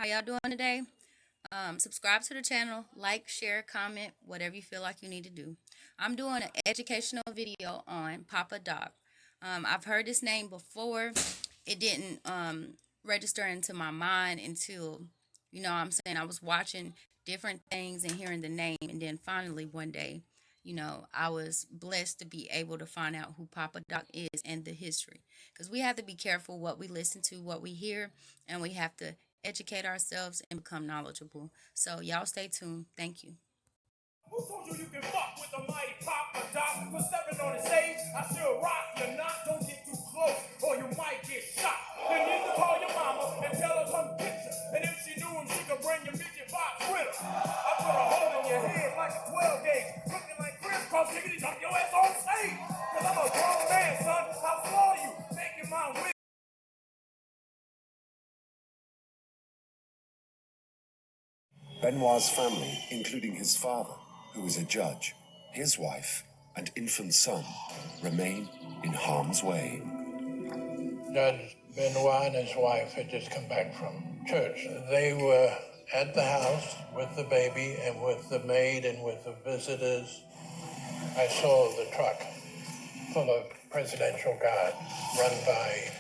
How y'all doing today? Subscribe to the channel, like, share, comment, whatever you feel like you need to do. I'm doing an educational video on Poppa Doc. I've heard this name before. It didn't register into my mind until, I'm saying, I was watching different things and hearing the name. And then finally one day, I was blessed to be able to find out who Poppa Doc is and the history. Because we have to be careful what we listen to, what we hear, and we have to educate ourselves and become knowledgeable. So y'all stay tuned. Thank you. Who told you can fuck with the mighty Poppa Doc? For stepping on the stage, I still rock you not. Don't get too close or you might get shot. You need to call your mama and tell her come get you. And if she knew him, she could bring your midget box with her. I put a hole in your head like a 12 gauge. Looking like Chris Cross, nigga, jump your ass on stage. Cause I'm a grown man, son. How slow you? Taking my wig. Benoit's family, including his father, who is a judge, his wife, and infant son, remain in harm's way. Judge Benoit and his wife had just come back from church. They were at the house with the baby and with the maid and with the visitors. I saw the truck full of presidential guard run by.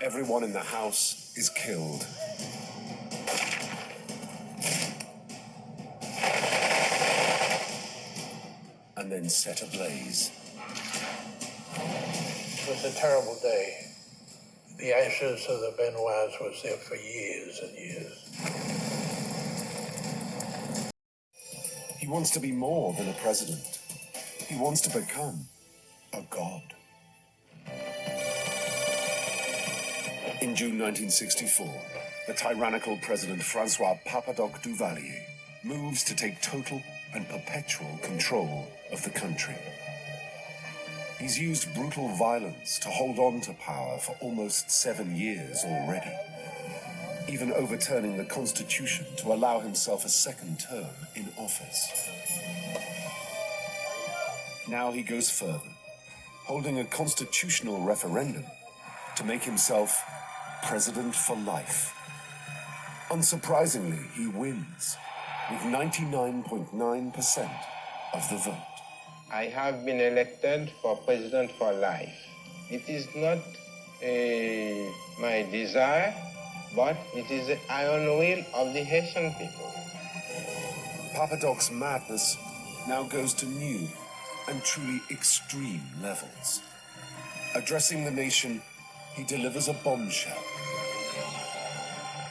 Everyone in the house is killed. And then set ablaze. It was a terrible day. The ashes of the Benoits was there for years and years. He wants to be more than a president. He wants to become a god. In June 1964, the tyrannical President Francois Poppa Doc Duvalier moves to take total and perpetual control of the country. He's used brutal violence to hold on to power for almost 7 years already, even overturning the Constitution to allow himself a second term in office. Now he goes further, holding a constitutional referendum to make himself president for life. Unsurprisingly, he wins with 99.9% of the vote. I have been elected for president for life. It is not my desire, but it is the iron will of the Haitian people. Poppa Doc's madness now goes to new and truly extreme levels. Addressing the nation, he delivers a bombshell.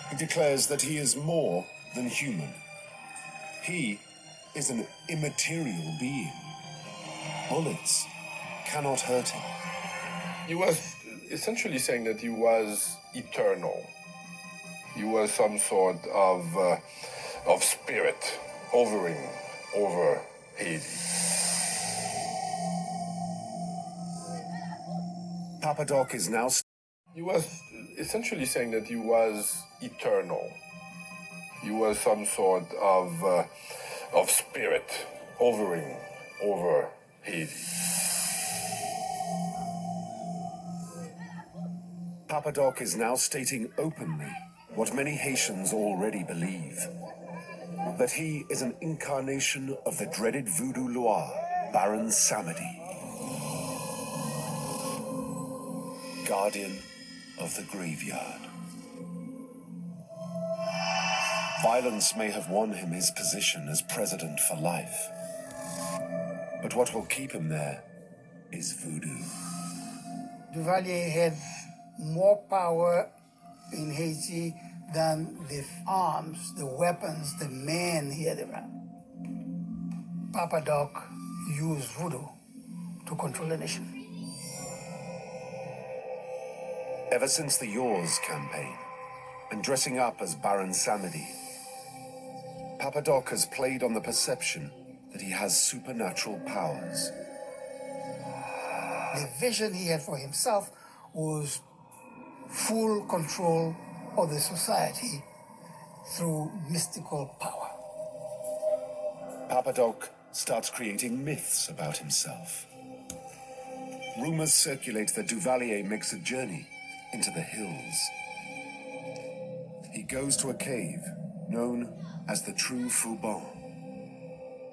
He declares that he is more than human. He is an immaterial being. Bullets cannot hurt him. He was essentially saying that he was eternal. He was some sort of spirit hovering over Haiti. Poppa Doc is now... He was essentially saying that he was eternal. He was some sort of spirit hovering over Haiti. Poppa Doc is now stating openly what many Haitians already believe, that he is an incarnation of the dreaded voodoo Loire, Baron Samedi, guardian of the graveyard. Violence may have won him his position as president for life, but what will keep him there is voodoo. Duvalier had more power in Haiti than the arms, the weapons, the men he had around. Poppa Doc used voodoo to control the nation. Ever since the Yours campaign, and dressing up as Baron Samedi, Poppa Doc has played on the perception that he has supernatural powers. The vision he had for himself was full control of the society through mystical power. Poppa Doc starts creating myths about himself. Rumors circulate that Duvalier makes a journey into the hills. He goes to a cave known as the True Faubourg.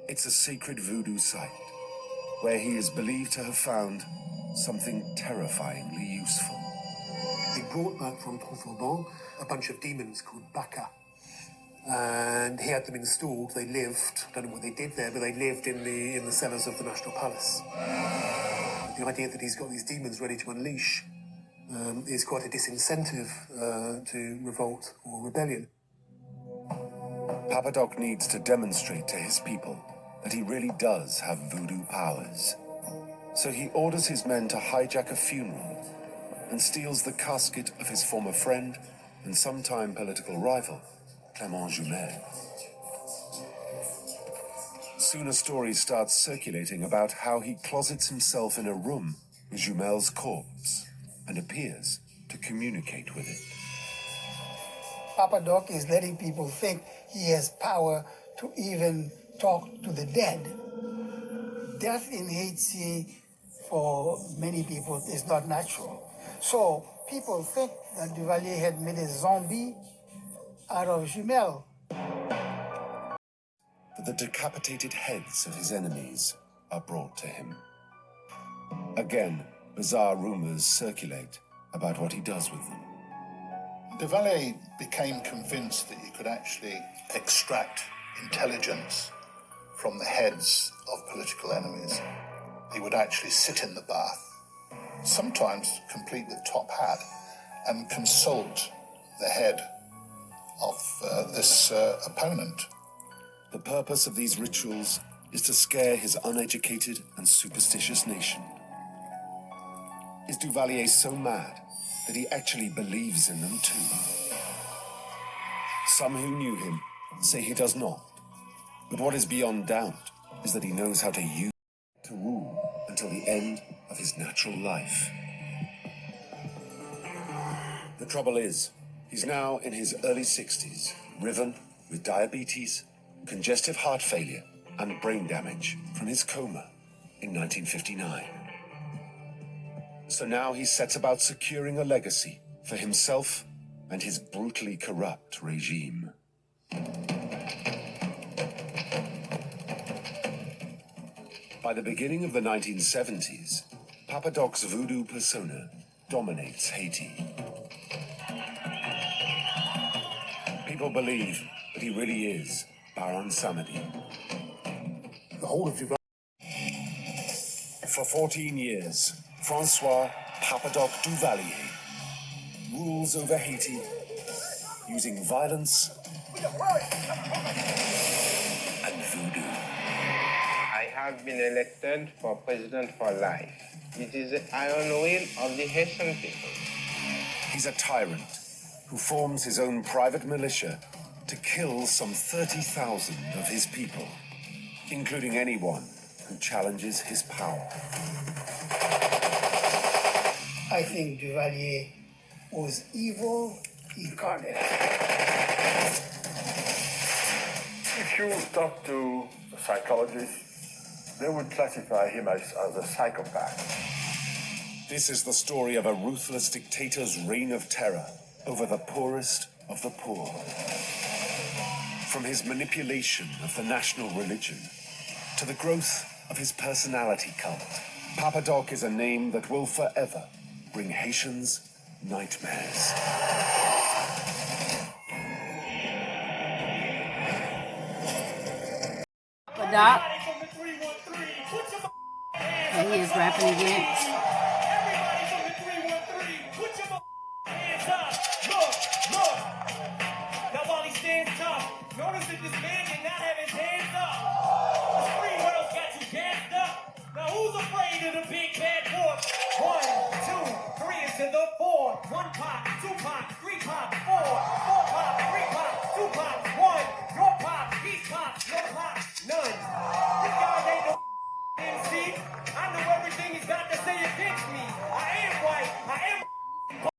It's a sacred voodoo site where he is believed to have found something terrifyingly useful. They brought back from True Faubourg a bunch of demons called Baka. And he had them installed. They lived, I don't know what they did there, but they lived in the cellars of the National Palace. The idea that he's got these demons ready to unleash is quite a disincentive to revolt or rebellion. Poppa Doc needs to demonstrate to his people that he really does have voodoo powers. So he orders his men to hijack a funeral and steals the casket of his former friend and sometime political rival, Clément Jumel. Soon a story starts circulating about how he closets himself in a room with Jumel's corpse and appears to communicate with it. Poppa Doc is letting people think he has power to even talk to the dead. Death in Haiti, for many people, is not natural. So people think that Duvalier had made a zombie out of Jumel. The decapitated heads of his enemies are brought to him. Again, bizarre rumors circulate about what he does with them. Duvalier became convinced that you could actually extract intelligence from the heads of political enemies. He would actually sit in the bath, sometimes complete with top hat, and consult the head of this opponent. The purpose of these rituals is to scare his uneducated and superstitious nation. Is Duvalier so mad that he actually believes in them too? Some who knew him say he does not. But what is beyond doubt is that he knows how to use it to rule until the end of his natural life. The trouble is, he's now in his early 60s, riven with diabetes, congestive heart failure, and brain damage from his coma in 1959. So now he sets about securing a legacy for himself and his brutally corrupt regime. By the beginning of the 1970s, Poppa Doc's voodoo persona dominates Haiti. People believe that he really is Baron Samedi. The whole of Duvalier. For 14 years, Francois Poppa Doc Duvalier rules over Haiti using violence and voodoo. I have been elected for president for life. It is the iron will of the Haitian people. He's a tyrant who forms his own private militia to kill some 30,000 of his people, including anyone who challenges his power. I think Duvalier was evil incarnate. If you talk to a psychologist, they would classify him as a psychopath. This is the story of a ruthless dictator's reign of terror over the poorest of the poor. From his manipulation of the national religion to the growth of his personality cult, Poppa Doc is a name that will forever bring Haitians nightmares. Poppa Doc, and he is rapping against. Notice that this man did not have his hands up. The free world's got you gassed up. Now who's afraid of the big bad wolf? 1, 2, 3 into the 4. 1 pot, 2